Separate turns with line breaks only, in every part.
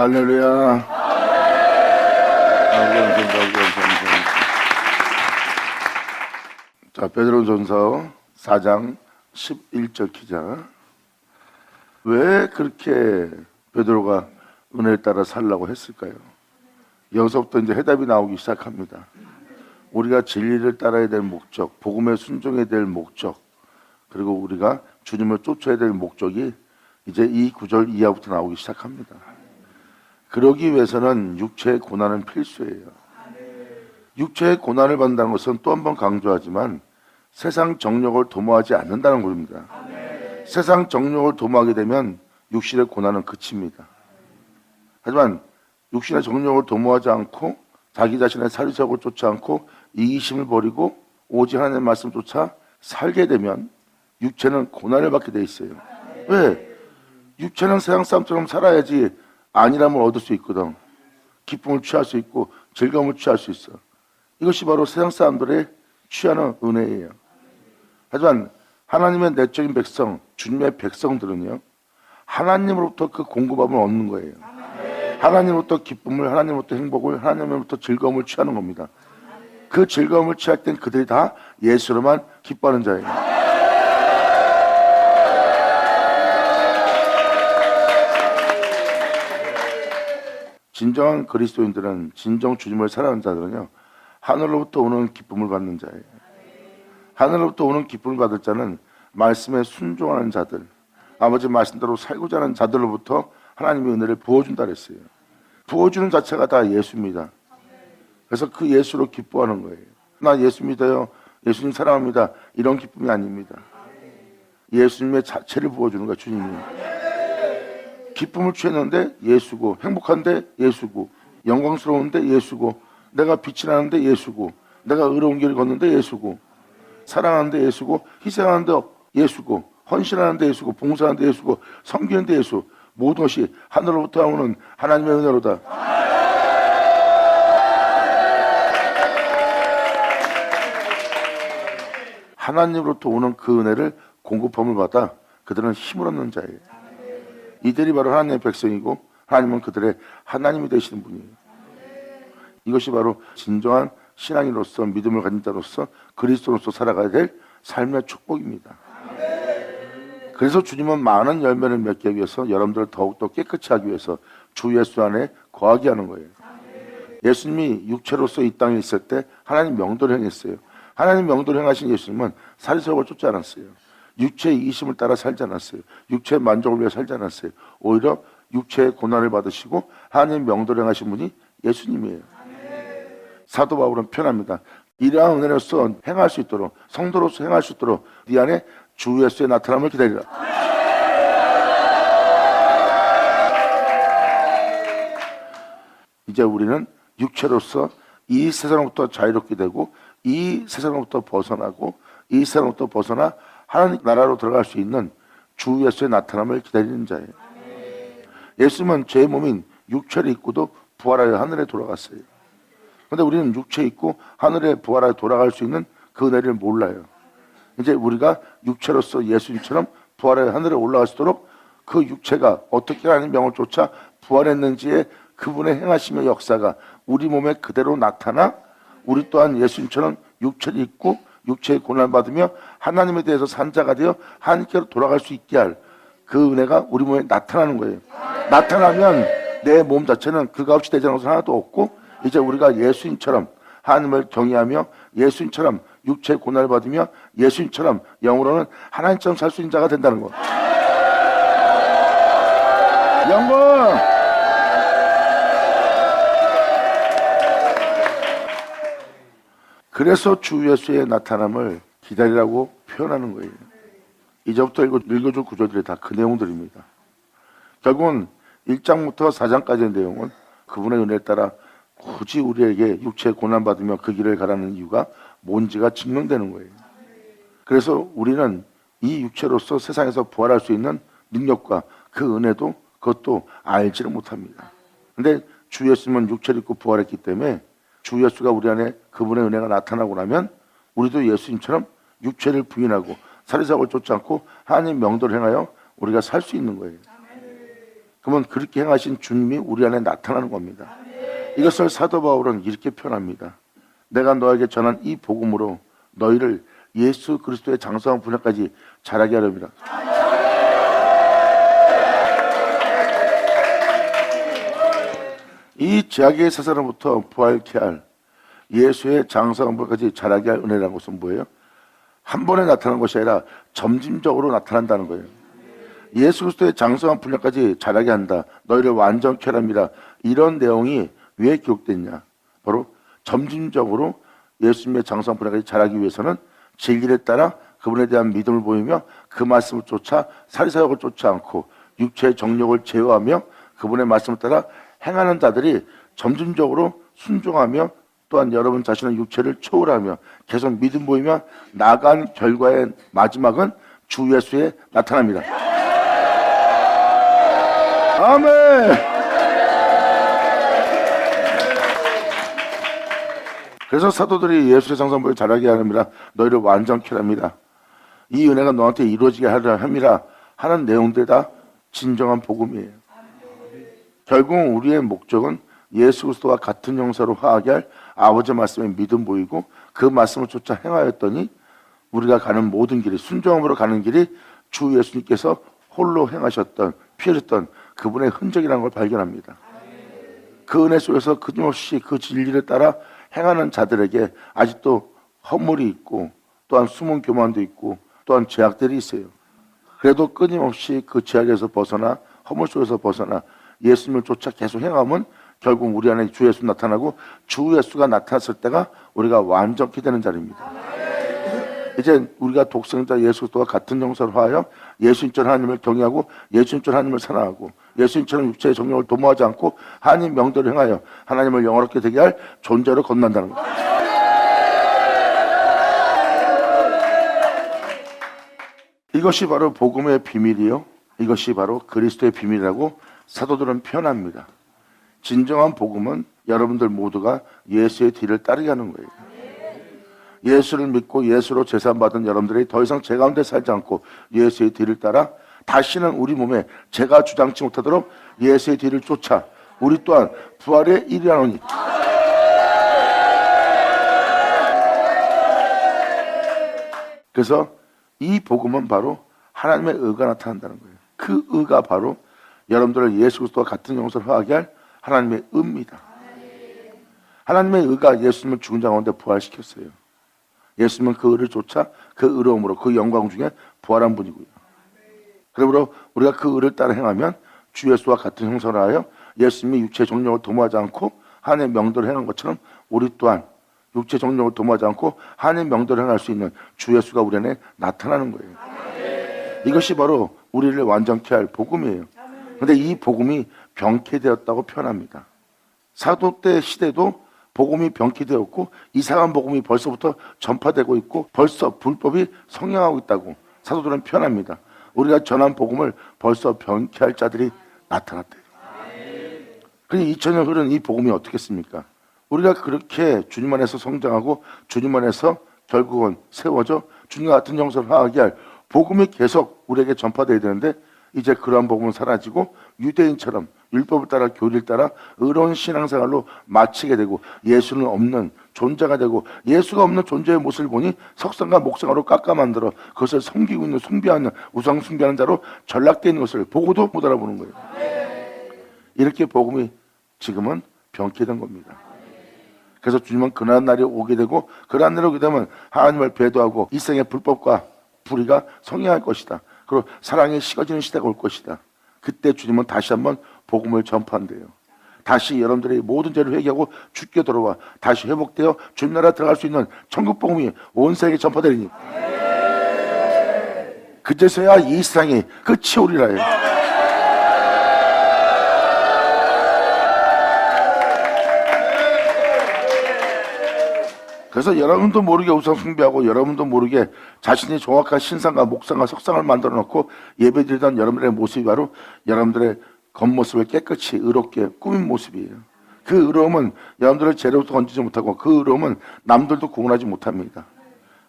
할렐루야. 자, 베드로전서 4장 11절 기자. 왜 그렇게 베드로가 은혜를 따라 살라고 했을까요? 여기서부터 이제 해답이 나오기 시작합니다. 우리가 진리를 따라야 될 목적, 복음에 순종해야 될 목적, 그리고 우리가 주님을 쫓아야 될 목적이 이제 이 9절 이하부터 나오기 시작합니다. 그러기 위해서는 육체의 고난은 필수예요. 육체의 고난을 받는다는 것은 또 한 번 강조하지만 세상 정욕을 도모하지 않는다는 것입니다. 세상 정욕을 도모하게 되면 육신의 고난은 그칩니다. 하지만 육신의 정욕을 도모하지 않고 자기 자신의 사리사욕을 쫓지 않고 이기심을 버리고 오직 하나님의 말씀 쫓아 살게 되면 육체는 고난을 받게 돼 있어요. 왜? 육체는 세상 사람처럼 살아야지 안일함을 얻을 수 있거든. 기쁨을 취할 수 있고 즐거움을 취할 수 있어. 이것이 바로 세상 사람들의 취하는 은혜예요. 하지만 하나님의 내적인 백성, 주님의 백성들은요, 하나님으로부터 그 공급함을 얻는 거예요. 하나님으로부터 기쁨을, 하나님으로부터 행복을, 하나님으로부터 즐거움을 취하는 겁니다. 그 즐거움을 취할 땐 그들이 다 예수로만 기뻐하는 자예요. 진정한 그리스도인들은, 진정 주님을 사랑하는 자들은요, 하늘로부터 오는 기쁨을 받는 자예요. 하늘로부터 오는 기쁨을 받을 자는 말씀에 순종하는 자들, 아버지 말씀대로 살고자 하는 자들로부터 하나님의 은혜를 부어준다 그랬어요. 부어주는 자체가 다 예수입니다. 그래서 그 예수로 기뻐하는 거예요. 나 예수 믿어요, 예수님 사랑합니다, 이런 기쁨이 아닙니다. 예수님의 자체를 부어주는 거예요. 주님이 기쁨을 취했는데 예수고, 행복한데 예수고, 영광스러운데 예수고, 내가 빛이 나는데 예수고, 내가 의로운 길을 걷는데 예수고, 사랑하는데 예수고, 희생하는데 예수고, 헌신하는데 예수고, 봉사하는데 예수고, 섬기는데 예수, 모든 것이 하늘로부터 오는 하나님의 은혜로다. 하나님으로부터 오는 그 은혜를 공급함을 받아 그들은 힘을 얻는 자예요. 이들이 바로 하나님의 백성이고 하나님은 그들의 하나님이 되시는 분이에요. 이것이 바로 진정한 신앙인으로서, 믿음을 가진 자로서 그리스도로서 살아가야 될 삶의 축복입니다. 그래서 주님은 많은 열매를 맺기 위해서 여러분들을 더욱더 깨끗이 하기 위해서 주 예수 안에 거하게 하는 거예요. 예수님이 육체로서 이 땅에 있을 때 하나님 명도를 행했어요. 하나님 명도를 행하신 예수님은 사리사욕을 쫓지 않았어요. 육체의 이기심을 따라 살지 않았어요. 육체의 만족을 위해 살지 않았어요. 오히려 육체의 고난을 받으시고 하나님 명도를 행하신 분이 예수님이에요. 사도 바울은 표현합니다. 이러한 은혜로서 행할 수 있도록, 성도로서 행할 수 있도록 네 안에 주 예수의 나타남을 기다리라. 이제 우리는 육체로서 이 세상으로부터 자유롭게 되고 이 세상으로부터 벗어나고 이 세상으로부터 벗어나 하나님 나라로 들어갈 수 있는 주 예수의 나타남을 기다리는 자예요. 예수님은 제 몸인 육체를 입고도 부활하여 하늘에 돌아갔어요. 그런데 우리는 육체 입고 하늘에 부활하여 돌아갈 수 있는 그 은혜를 몰라요. 이제 우리가 육체로서 예수님처럼 부활하여 하늘에 올라갈 수 있도록 그 육체가 어떻게 하나님 명을 쫓아 부활했는지에 그분의 행하심의 역사가 우리 몸에 그대로 나타나 우리 또한 예수님처럼 육체를 입고 육체의 고난을 받으며 하나님에 대해서 산 자가 되어 하나님께로 돌아갈 수 있게 할 그 은혜가 우리 몸에 나타나는 거예요. 나타나면 내 몸 자체는 그가 없이 되지 않은 것은 하나도 없고 이제 우리가 예수님처럼 하나님을 경외하며 예수님처럼 육체의 고난을 받으며 예수님처럼 영으로는 하나님처럼 살 수 있는 자가 된다는 거. 영광! 그래서 주 예수의 나타남을 기다리라고 표현하는 거예요. 이제부터 읽어줄 구절들이 다 그 내용들입니다. 결국은 1장부터 4장까지의 내용은 그분의 은혜에 따라 굳이 우리에게 육체의 고난받으며 그 길을 가라는 이유가 뭔지가 증명되는 거예요. 그래서 우리는 이 육체로서 세상에서 부활할 수 있는 능력과 그 은혜도 그것도 알지를 못합니다. 근데 주 예수님은 육체를 입고 부활했기 때문에 주 예수가 우리 안에 그분의 은혜가 나타나고 나면 우리도 예수님처럼 육체를 부인하고 사리사욕을 쫓지 않고 하나님 명도를 행하여 우리가 살 수 있는 거예요. 그러면 그렇게 행하신 주님이 우리 안에 나타나는 겁니다. 이것을 사도 바울은 이렇게 표현합니다. 내가 너에게 전한 이 복음으로 너희를 예수 그리스도의 장성한 분야까지 자라게 하렵니다. 이 죄악의 세상으로부터 부활케 할 예수의 장성한 분야까지 자라게 할 은혜라는 것은 뭐예요? 한 번에 나타나는 것이 아니라 점진적으로 나타난다는 거예요. 예수 그리스도의 장성한 분야까지 자라게 한다. 너희를 완전케 하랍니다. 이런 내용이 왜 기록됐냐? 바로 점진적으로 예수님의 장성한 분야까지 자라기 위해서는 진리를 따라 그분에 대한 믿음을 보이며 그 말씀을 쫓아 사리사욕을 쫓지 않고 육체의 정욕을 제어하며 그분의 말씀을 따라 행하는 자들이 점진적으로 순종하며 또한 여러분 자신의 육체를 초월하며 계속 믿음 보이며 나아간 결과의 마지막은 주 예수의 나타납니다. 아멘. 그래서 사도들이 예수의 장성부를 자라게 하느니라 너희를 완전케 합니다. 이 은혜가 너한테 이루어지게 하려 함이라 하는 내용들이 다 진정한 복음이에요. 결국 우리의 목적은 예수 그리스도와 같은 형사로 화하게 할 아버지의 말씀에 믿음 보이고 그 말씀을 쫓아 행하였더니 우리가 가는 모든 길이 순종함으로 가는 길이 주 예수님께서 홀로 행하셨던 피하셨던 그분의 흔적이라는 걸 발견합니다. 그 은혜 속에서 끊임없이 그 진리를 따라 행하는 자들에게 아직도 허물이 있고 또한 숨은 교만도 있고 또한 죄악들이 있어요. 그래도 끊임없이 그 죄악에서 벗어나 허물 속에서 벗어나 예수님을 쫓아 계속 행하면 결국 우리 안에 주 예수 나타나고 주 예수가 나타났을 때가 우리가 완전케 되는 자리입니다. 이제 우리가 독생자 예수 그리스도와 같은 형사로 하여 예수님처럼 하나님을 경외하고 예수님처럼 하나님을 사랑하고 예수님처럼 육체의 정욕을 도모하지 않고 하나님 명대로 행하여 하나님을 영원롭게 되게 할 존재로 거듭난다는 것. 이것이 바로 복음의 비밀이요. 이것이 바로 그리스도의 비밀이라고 사도들은 표현합니다. 진정한 복음은 여러분들 모두가 예수의 뒤를 따르게 하는 거예요. 예수를 믿고 예수로 제사받은 여러분들이 더 이상 죄 가운데 살지 않고 예수의 뒤를 따라 다시는 우리 몸에 죄가 주장치 못하도록 예수의 뒤를 쫓아 우리 또한 부활에 이르하노니. 그래서 이 복음은 바로 하나님의 의가 나타난다는 거예요. 그 의가 바로 여러분들을 예수 그리스도와 같은 형상으로 하게 할 하나님의 의입니다. 하나님의 의가 예수님을 죽은 자 가운데 부활시켰어요. 예수님은 그 의를 쫓아 그 의로움으로 그 영광 중에 부활한 분이고요. 그러므로 우리가 그 의를 따라 행하면 주 예수와 같은 형상을 하여 예수님이 육체의 정욕을 도모하지 않고 하나님의 명도를 행한 것처럼 우리 또한 육체의 정욕을 도모하지 않고 하나님의 명도를 행할 수 있는 주 예수가 우리 안에 나타나는 거예요. 이것이 바로 우리를 완전케 할 복음이에요. 그런데 이 복음이 병케되었다고 표현합니다. 사도 때 시대도 복음이 병케되었고 이상한 복음이 벌써부터 전파되고 있고 벌써 불법이 성행하고 있다고 사도들은 표현합니다. 우리가 전한 복음을 벌써 병케할 자들이 나타났대요. 그런데 2000년 흐른 이 복음이 어떻겠습니까? 우리가 그렇게 주님 안에서 성장하고 주님 안에서 결국은 세워져 주님과 같은 형상을 하게 할 복음이 계속 우리에게 전파되어야 되는데 이제 그러한 복음은 사라지고 유대인처럼 율법을 따라 교리를 따라 의로운 신앙생활로 마치게 되고 예수는 없는 존재가 되고 예수가 없는 존재의 모습을 보니 석상과 목상으로 깎아 만들어 그것을 섬기고 있는 숭배하는 우상 숭배하는 자로 전락되어 있는 것을 보고도 못 알아보는 거예요. 이렇게 복음이 지금은 병케된 겁니다. 그래서 주님은 그러한 날이 오게 되고 그러한 날이 오게 되면 하나님을 배도하고 이 생의 불법과 불의가 성행할 것이다. 그리고 사랑이 식어지는 시대가 올 것이다. 그때 주님은 다시 한번 복음을 전파한대요. 다시 여러분들이 모든 죄를 회개하고 주께 돌아와 다시 회복되어 주님 나라 들어갈 수 있는 천국 복음이 온 세계에 전파되리니 그제서야 이 세상이 끝이 오리라 해요. 그래서 여러분도 모르게 우상 숭배하고 여러분도 모르게 자신이 정확한 신상과 목상과 석상을 만들어 놓고 예배드리던 여러분들의 모습이 바로 여러분들의 겉모습을 깨끗이 의롭게 꾸민 모습이에요. 그 의로움은 여러분들을 죄로부터 건지지 못하고 그 의로움은 남들도 구원하지 못합니다.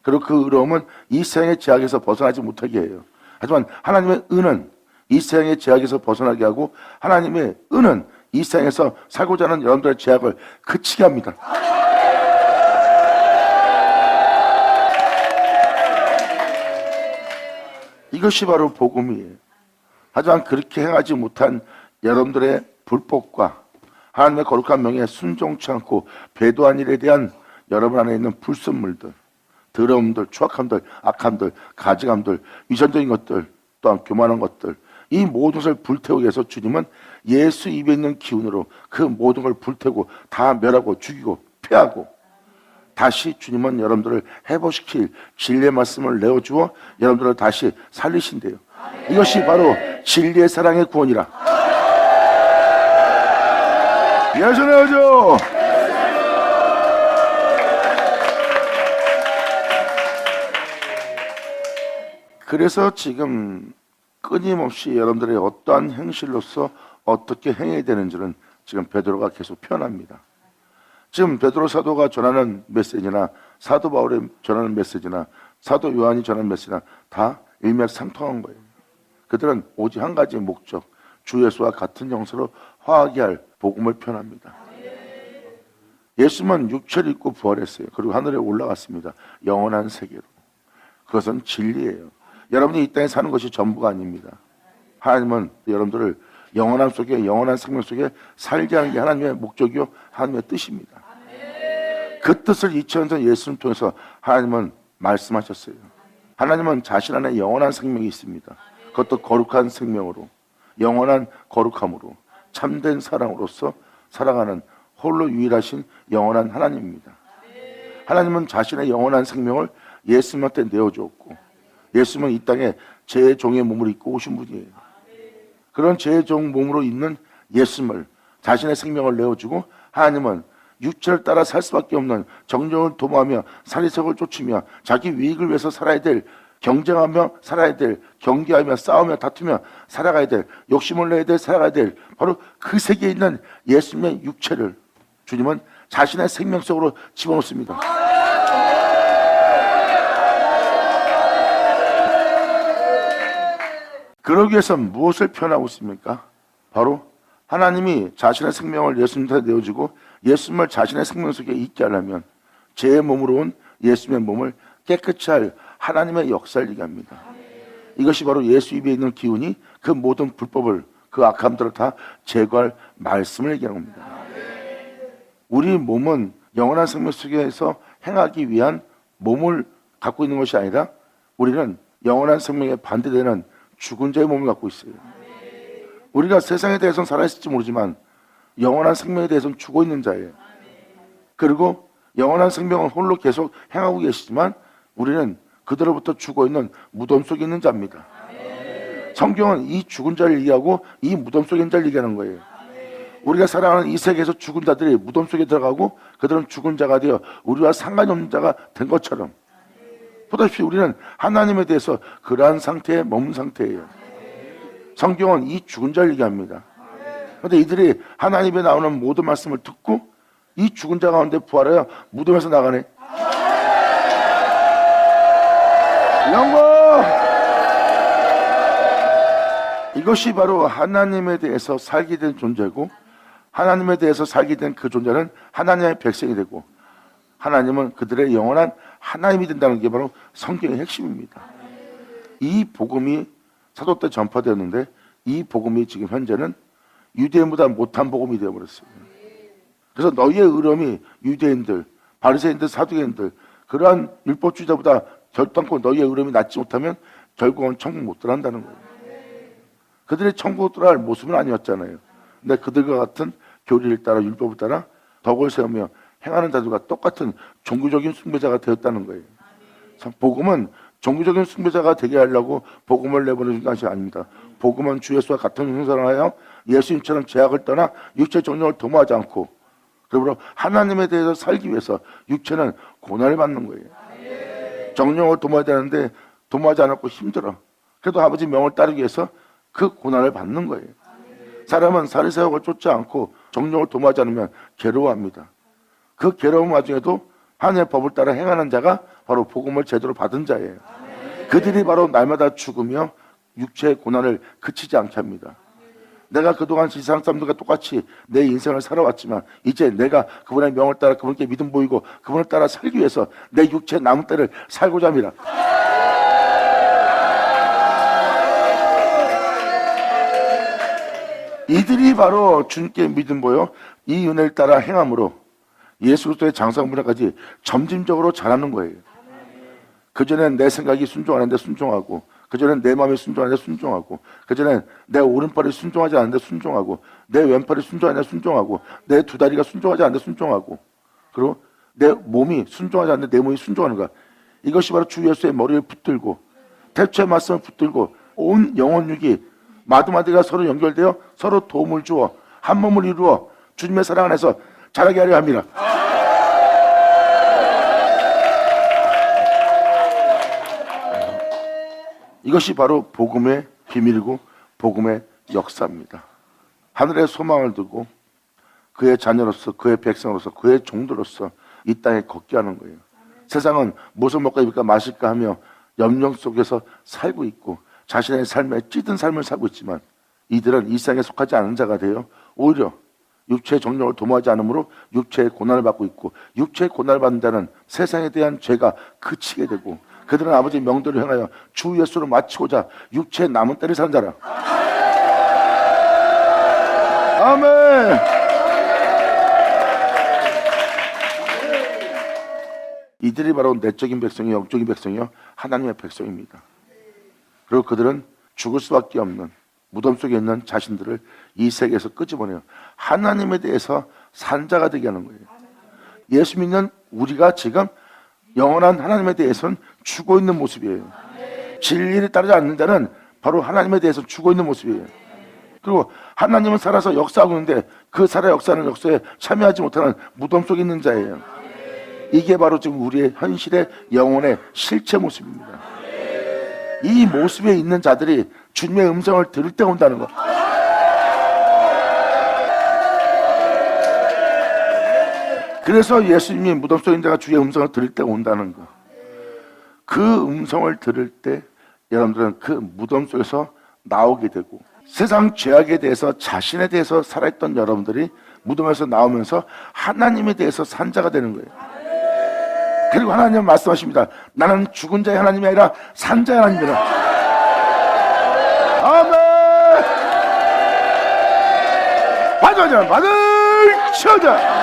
그리고 그 의로움은 이 세상의 죄악에서 벗어나지 못하게 해요. 하지만 하나님의 의는 이 세상의 제약에서 벗어나게 하고 하나님의 은은 이 세상에서 살고자 하는 여러분들의 제약을 그치게 합니다. 이것이 바로 복음이에요. 하지만 그렇게 행하지 못한 여러분들의 불법과 하나님의 거룩한 명예에 순종치 않고 배도한 일에 대한 여러분 안에 있는 불순물들, 더러움들, 추악함들, 악함들, 가증함들, 위선적인 것들, 또한 교만한 것들, 이 모든 것을 불태우기 위해서 주님은 예수 입에 있는 기운으로 그 모든 걸 불태우고 다 멸하고 죽이고 패하고 다시 주님은 여러분들을 회복시킬 진리의 말씀을 내어주어 여러분들을 다시 살리신대요. 이것이 바로 진리의 사랑의 구원이라. 예수 내어줘. 그래서 지금 끊임없이 여러분들의 어떠한 행실로서 어떻게 행해야 되는지는 지금 베드로가 계속 표현합니다. 지금 베드로 사도가 전하는 메시지나 사도 바울이 전하는 메시지나 사도 요한이 전하는 메시지나 다 일맥상통한 거예요. 그들은 오직 한 가지 목적, 주 예수와 같은 정서로 화하게 할 복음을 표현합니다. 예수님은 육체를 입고 부활했어요. 그리고 하늘에 올라갔습니다. 영원한 세계로. 그것은 진리예요. 여러분이 이 땅에 사는 것이 전부가 아닙니다. 하나님은 여러분들을 영원함 속에, 영원한 생명 속에 살게 하는 게 하나님의 목적이요 하나님의 뜻입니다. 그 뜻을 2000년 전 예수님 통해서 하나님은 말씀하셨어요. 하나님은 자신 안에 영원한 생명이 있습니다. 그것도 거룩한 생명으로, 영원한 거룩함으로, 참된 사랑으로서 살아가는 홀로 유일하신 영원한 하나님입니다. 하나님은 자신의 영원한 생명을 예수님한테 내어주었고, 예수님은 이 땅에 제 종의 몸을 입고 오신 분이에요. 그런 제 종 몸으로 있는 예수님을, 자신의 생명을 내어주고, 하나님은 육체를 따라 살 수밖에 없는 정령을 도모하며 사리석을 쫓으며 자기 유익을 위해서 살아야 될, 경쟁하며 살아야 될, 경계하며 싸우며 다투며 살아가야 될, 욕심을 내야 될, 살아가야 될 바로 그 세계에 있는 예수님의 육체를 주님은 자신의 생명 속으로 집어넣습니다. 그러기 위해서 무엇을 표현하고 있습니까? 바로 하나님이 자신의 생명을 예수님한테 내어주고 예수님을 자신의 생명 속에 있게 하려면 제 몸으로 온 예수님의 몸을 깨끗이 할 하나님의 역사를 얘기합니다. 이것이 바로 예수 입에 있는 기운이 그 모든 불법을, 그 악함들을 다 제거할 말씀을 얘기하는 겁니다. 우리 몸은 영원한 생명 속에서 행하기 위한 몸을 갖고 있는 것이 아니라 우리는 영원한 생명에 반대되는 죽은 자의 몸을 갖고 있어요. 우리가 세상에 대해서는 살아있을지 모르지만 영원한 생명에 대해서는 죽어 있는 자예요. 그리고 영원한 생명은 홀로 계속 행하고 계시지만 우리는 그들로부터 죽어 있는 무덤 속에 있는 자입니다. 성경은 이 죽은 자를 얘기하고 이 무덤 속에 있는 자를 얘기하는 거예요. 우리가 살아가는 이 세계에서 죽은 자들이 무덤 속에 들어가고 그들은 죽은 자가 되어 우리와 상관이 없는 자가 된 것처럼 보다시피 우리는 하나님에 대해서 그러한 상태에 머문 상태예요. 성경은 이 죽은 자를 얘기합니다. 그런데 이들이 하나님에 나오는 모든 말씀을 듣고 이 죽은 자 가운데 부활하여 무덤에서 나가네. 영광! 이것이 바로 하나님에 대해서 살게 된 존재고 하나님에 대해서 살게 된 그 존재는 하나님의 백성이 되고 하나님은 그들의 영원한 하나님이 된다는 게 바로 성경의 핵심입니다. 이 복음이 사도 때 전파되었는데 이 복음이 지금 현재는 유대인보다 못한 복음이 되어버렸어요. 그래서 너희의 의로움이 유대인들, 바리새인들, 사두개인들 그러한 율법주의자보다 결단코 너희의 의로움이 낫지 못하면 결국은 천국 못 들어간다는 거예요. 그들이 천국 들어갈 모습은 아니었잖아요. 근데 그들과 같은 교리를 따라 율법을 따라 덕을 세우며 행하는 자들과 똑같은 종교적인 숭배자가 되었다는 거예요. 참 복음은 종교적인 숭배자가 되게 하려고 복음을 내보내준 것이 아닙니다. 복음은 주 예수와 같은 형상을 하여 예수님처럼 죄악을 떠나 육체 정령을 도모하지 않고 그러므로 하나님에 대해서 살기 위해서 육체는 고난을 받는 거예요. 정령을 도모해야 되는데 도모하지 않았고 힘들어. 그래도 아버지 명을 따르기 위해서 그 고난을 받는 거예요. 사람은 사리새욕을 쫓지 않고 정령을 도모하지 않으면 괴로워합니다. 그 괴로움 와중에도 하나님의 법을 따라 행하는 자가 바로 복음을 제대로 받은 자예요. 그들이 바로 날마다 죽으며 육체의 고난을 그치지 않게 합니다. 내가 그동안 세상 사람들과 똑같이 내 인생을 살아왔지만 이제 내가 그분의 명을 따라 그분께 믿음 보이고 그분을 따라 살기 위해서 내 육체의 남은 때를 살고자 합니다. 이들이 바로 주님께 믿음 보여 이 은혜를 따라 행함으로 예수 그리스도의 장성문화까지 점진적으로 자라는 거예요. 그전엔 내 생각이 순종하는데 순종하고, 그전엔 내 마음이 순종하는데 순종하고, 그전엔 내 오른팔이 순종하지 않는데 순종하고, 내 왼팔이 순종하는데 순종하고, 내 두 다리가 순종하지 않는데 순종하고, 그리고 내 몸이 순종하지 않는데 내 몸이 순종하는 거야. 이것이 바로 주 예수의 머리를 붙들고 태초에 맞서면 붙들고 온 영혼육이 마디마디가 서로 연결되어 서로 도움을 주어 한 몸을 이루어 주님의 사랑 안에서 자라게 하려 합니다. 이것이 바로 복음의 비밀이고 복음의 역사입니다. 하늘의 소망을 두고 그의 자녀로서 그의 백성으로서 그의 종들로서 이 땅에 걷게 하는 거예요. 세상은 무엇을 먹고 입을까 마실까 하며 염려 속에서 살고 있고 자신의 삶에 찌든 삶을 살고 있지만 이들은 이 세상에 속하지 않은 자가 되어 오히려 육체의 정욕을 도모하지 않으므로 육체의 고난을 받고 있고 육체의 고난을 받는 자는 세상에 대한 죄가 그치게 되고 그들은 아버지의 명도를 행하여 주 예수를 마치고자 육체의 남은 때를 사는 자라. 아멘. 이들이 바로 내적인 백성이 영적인 백성이요 하나님의 백성입니다. 그리고 그들은 죽을 수밖에 없는 무덤 속에 있는 자신들을 이 세계에서 끄집어내요. 하나님에 대해서 산 자가 되게 하는 거예요. 예수 믿는 우리가 지금 영원한 하나님에 대해서는 죽어 있는 모습이에요. 진리를 따르지 않는 자는 바로 하나님에 대해서 죽어 있는 모습이에요. 그리고 하나님은 살아서 역사하고 있는데 그 살아 역사하는 역사에 참여하지 못하는 무덤 속에 있는 자예요. 이게 바로 지금 우리의 현실의 영혼의 실체 모습입니다. 이 모습에 있는 자들이 주님의 음성을 들을 때 온다는 것. 그래서 예수님이 무덤 속에 있는 자가 주의 음성을 들을 때 온다는 것. 그 음성을 들을 때 여러분들은 그 무덤 속에서 나오게 되고 세상 죄악에 대해서 자신에 대해서 살아있던 여러분들이 무덤에서 나오면서 하나님에 대해서 산 자가 되는 거예요. 그리고 하나님은 말씀하십니다. 나는 죽은 자의 하나님이 아니라 산 자의 하나님이라. 아멘. 받아자 받을 쳐자.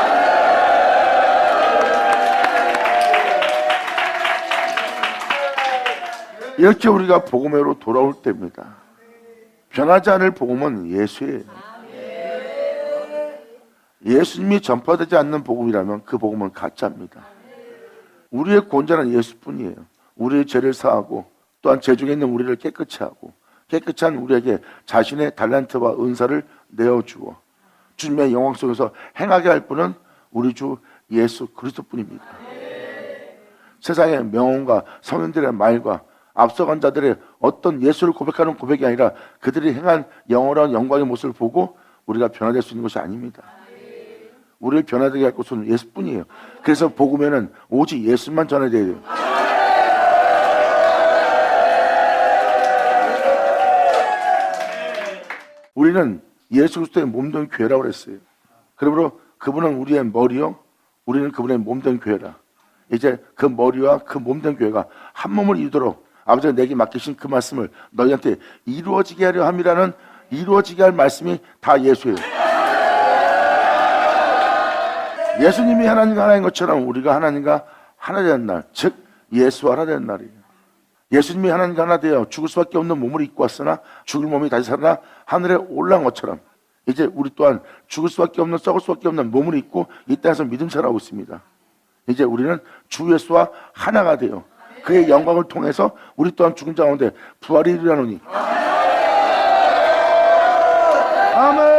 이렇게 우리가 복음으로 돌아올 때입니다. 변하지 않을 복음은 예수예요. 예수님이 전파되지 않는 복음이라면 그 복음은 가짜입니다. 우리의 구원자는 예수뿐이에요. 우리의 죄를 사하고 또한 죄 중에 있는 우리를 깨끗이 하고 깨끗한 우리에게 자신의 달란트와 은사를 내어주어 주님의 영광 속에서 행하게 할 분은 우리 주 예수 그리스도뿐입니다. 세상의 명언과 성인들의 말과 앞서간 자들의 어떤 예수를 고백하는 고백이 아니라 그들이 행한 영원한 영광의 모습을 보고 우리가 변화될 수 있는 것이 아닙니다. 우리를 변화되게 할 것은 예수뿐이에요. 그래서 복음에는 오직 예수만 전해져야 돼요. 우리는 예수 그리스도의 몸된 교회라고 그랬어요. 그러므로 그분은 우리의 머리요, 우리는 그분의 몸된 교회라. 이제 그 머리와 그 몸된 교회가 한 몸을 이루도록 아버지가 내게 맡기신 그 말씀을 너희한테 이루어지게 하려 함이라는 이루어지게 할 말씀이 다 예수예요. 예수님이 하나님과 하나인 것처럼 우리가 하나님과 하나 되는 날, 즉 예수와 하나 되는 날이에요. 예수님이 하나님과 하나 되어 죽을 수밖에 없는 몸을 입고 왔으나 죽을 몸이 다시 살아나 하늘에 올라온 것처럼 이제 우리 또한 죽을 수밖에 없는 썩을 수밖에 없는 몸을 입고 이 땅에서 믿음 살아오고 있습니다. 이제 우리는 주 예수와 하나가 되어 그의 영광을 통해서 우리 또한 죽은 자 가운데 부활이 일어나노니 아멘.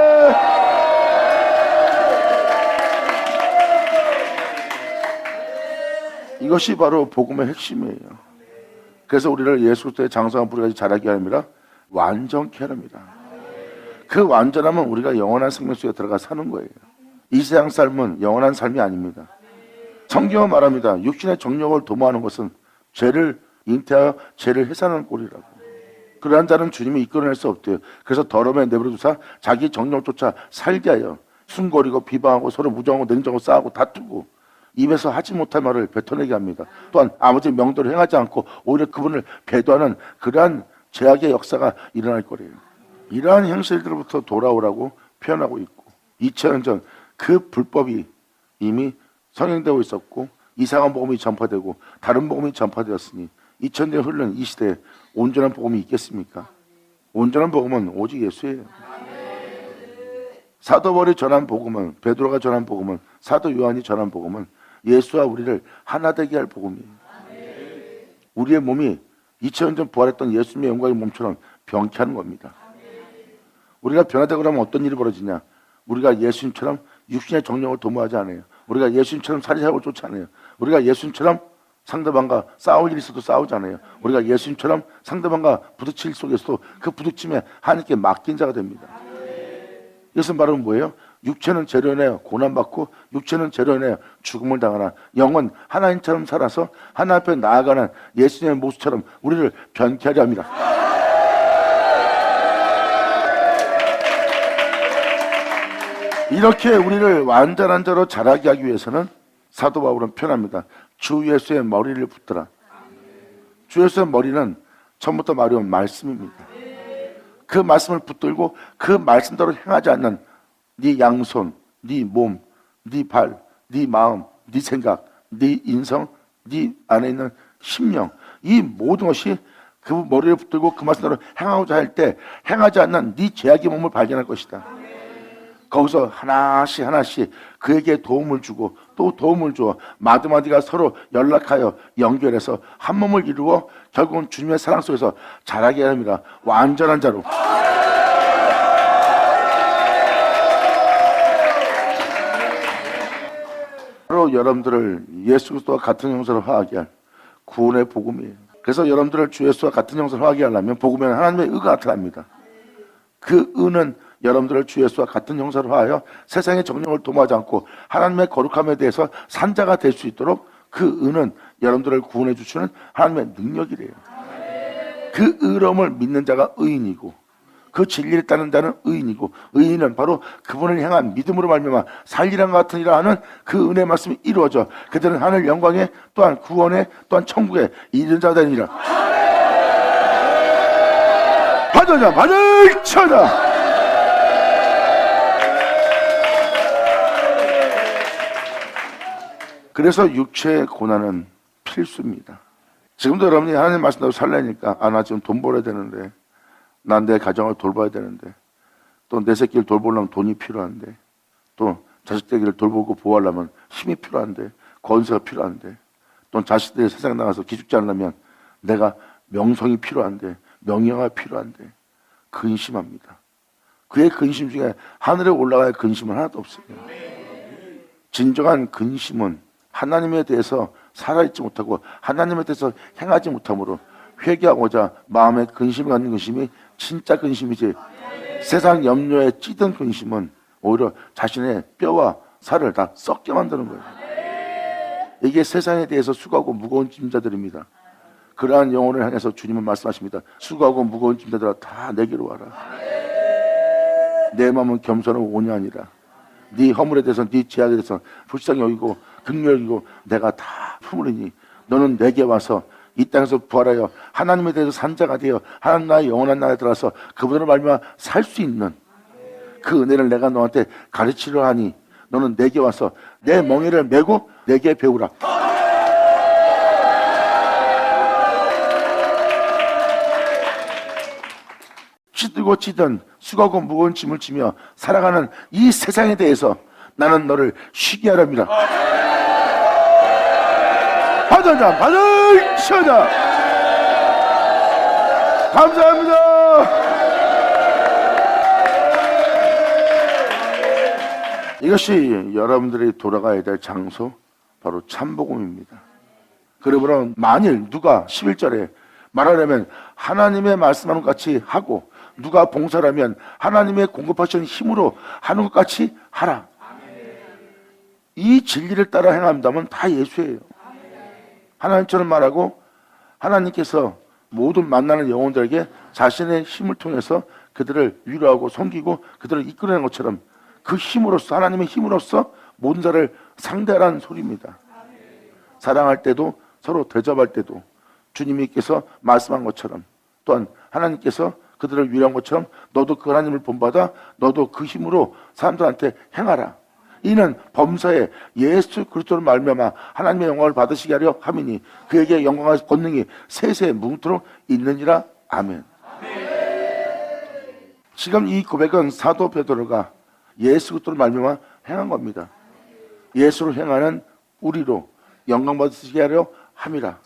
이것이 바로 복음의 핵심이에요. 그래서 우리를 예수 그리스도의 장성한 뿌리까지 자라게 하느라 완전케 하랍니다. 그 완전함은 우리가 영원한 생명 속에 들어가 사는 거예요. 이 세상 삶은 영원한 삶이 아닙니다. 성경은 말합니다. 육신의 정욕을 도모하는 것은 죄를 잉태하여 죄를 해산하는 꼴이라고. 그러한 자는 주님이 이끌어낼 수 없대요. 그래서 더러움에 내버려두사 자기 정욕 쫓아 살게 하여 숨거리고 비방하고 서로 무정하고 냉정하고 싸우고 다투고 입에서 하지 못할 말을 뱉어내게 합니다. 또한 아버지 명도를 행하지 않고 오히려 그분을 배도하는 그러한 죄악의 역사가 일어날 거래요. 이러한 행실들로부터 돌아오라고 표현하고 있고 2000년 전 그 불법이 이미 성행되고 있었고 이상한 복음이 전파되고 다른 복음이 전파되었으니 2000년 흐른 이 시대에 온전한 복음이 있겠습니까? 온전한 복음은 오직 예수예요. 사도 바울이 전한 복음은, 베드로가 전한 복음은, 사도 요한이 전한 복음은 예수와 우리를 하나 되게 할 복음이에요. 우리의 몸이 2000년 전 부활했던 예수님의 영광의 몸처럼 병케하는 겁니다. 우리가 변화되고 나면 어떤 일이 벌어지냐? 우리가 예수님처럼 육신의 정령을 도모하지 않아요. 우리가 예수님처럼 사리사욕을 쫓지 않아요. 우리가 예수님처럼 상대방과 싸울 일이 있어도 싸우지 않아요. 우리가 예수님처럼 상대방과 부딪힐 속에서도 그 부딪힘에 하나님께 맡긴 자가 됩니다. 이것은 바로 뭐예요? 육체는 재련해요. 고난받고 육체는 재련해요. 죽음을 당하나 영은 하나님처럼 살아서 하나님 앞에 나아가는 예수님의 모습처럼 우리를 변케하려 합니다. 이렇게 우리를 완전한 자로 자라게 하기 위해서는 사도 바울은 표현합니다. 주 예수의 머리를 붙들라. 주 예수의 머리는 처음부터 말해온 말씀입니다. 그 말씀을 붙들고 그 말씀대로 행하지 않는 네 양손, 네 몸, 네 발, 네 마음, 네 생각, 네 인성, 네 안에 있는 심령, 이 모든 것이 그 머리를 붙들고 그 말씀대로 행하고자 할 때 행하지 않는 네 죄악의 몸을 발견할 것이다. 거기서 하나씩 하나씩 그에게 도움을 주고 또 도움을 주어 마디마디가 서로 연락하여 연결해서 한 몸을 이루어 결국은 주님의 사랑 속에서 자라게 합니다. 완전한 자로. 바로 여러분들을 예수 그리스도와 같은 형상으로 화하게 할 구원의 복음이에요. 그래서 여러분들을 주 예수와 같은 형상으로 화하게 하려면 복음에는 하나님의 의가 나타납니다. 그 의는 여러분들을 주 예수와 같은 형상으로 하여 세상의 정령을 도모하지 않고 하나님의 거룩함에 대해서 산자가 될 수 있도록 그 의는 여러분들을 구원해 주시는 하나님의 능력이래요. 그 의로움을 믿는 자가 의인이고 그 진리를 따르는 자는 의인이고 의인은 바로 그분을 향한 믿음으로 말미암아 살리랑 같은 일을 하는 그 은혜의 말씀이 이루어져 그들은 하늘 영광에 또한 구원에 또한 천국에 이르는 자가 되니라. 받으자 받을 쳐자. 그래서 육체의 고난은 필수입니다. 지금도 여러분이 하나님 말씀대로 살려니까 나 지금 돈 벌어야 되는데 난 내 가정을 돌봐야 되는데 또 내 새끼를 돌보려면 돈이 필요한데 또 자식들을 돌보고 보호하려면 힘이 필요한데 권세가 필요한데 또 자식들이 세상 나가서 기죽지 않으려면 내가 명성이 필요한데 명예가 필요한데 근심합니다. 그의 근심 중에 하늘에 올라갈 근심은 하나도 없어요. 진정한 근심은 하나님에 대해서 살아있지 못하고 하나님에 대해서 행하지 못함으로 회개하고자 마음에 근심을 갖는 근심이 진짜 근심이지 세상 염려에 찌든 근심은 오히려 자신의 뼈와 살을 다 썩게 만드는 거예요. 이게 세상에 대해서 수고하고 무거운 짐자들입니다. 그러한 영혼을 향해서 주님은 말씀하십니다. 수고하고 무거운 짐자들아 다 내게로 와라. 내 마음은 겸손하고 온유 아니라 네 허물에 대해서 네 죄악에 대해서 불쌍히 여기고 긍휼히 여기고 내가 다 품으리니 너는 내게 와서 이 땅에서 부활하여 하나님에 대해서 산자가 되어 하나님 나라의 영원한 나라에 들어가서 그분으로 말미암아 살 수 있는 그 은혜를 내가 너한테 가르치려 하니 너는 내게 와서 내 멍에를 메고 내게 배우라. 찌들고 찌든 수고하고 무거운 짐을 지며 살아가는 이 세상에 대해서 나는 너를 쉬게 하렵니다. 받아자 받을 쳐자. 감사합니다. 이것이 여러분들이 돌아가야 될 장소 바로 참복음입니다. 그러므로 만일 누가 11절에 말하려면 하나님의 말씀하는 것 같이 하고 누가 봉사라면 하나님의 공급하시는 힘으로 하는 것 같이 하라. 이 진리를 따라 행한다면 다 예수예요. 하나님처럼 말하고 하나님께서 모든 만나는 영혼들에게 자신의 힘을 통해서 그들을 위로하고 섬기고 그들을 이끌어내는 것처럼 그 힘으로써, 하나님의 힘으로써 모든 자를 상대하라는 소리입니다. 사랑할 때도 서로 대접할 때도 주님께서 말씀한 것처럼, 또한 하나님께서 그들을 위로한 것처럼 너도 그 하나님을 본받아 너도 그 힘으로 사람들한테 행하라. 이는 범사에 예수 그리스도를 말미암아 하나님의 영광을 받으시게 하려 함이니 그에게 영광과 권능이 세세에 무궁토록 있느니라. 아멘. 지금 이 고백은 사도 베드로가 예수 그리스도를 말미암아 행한 겁니다. 예수를 행하는 우리로 영광 받으시게 하려 함이라.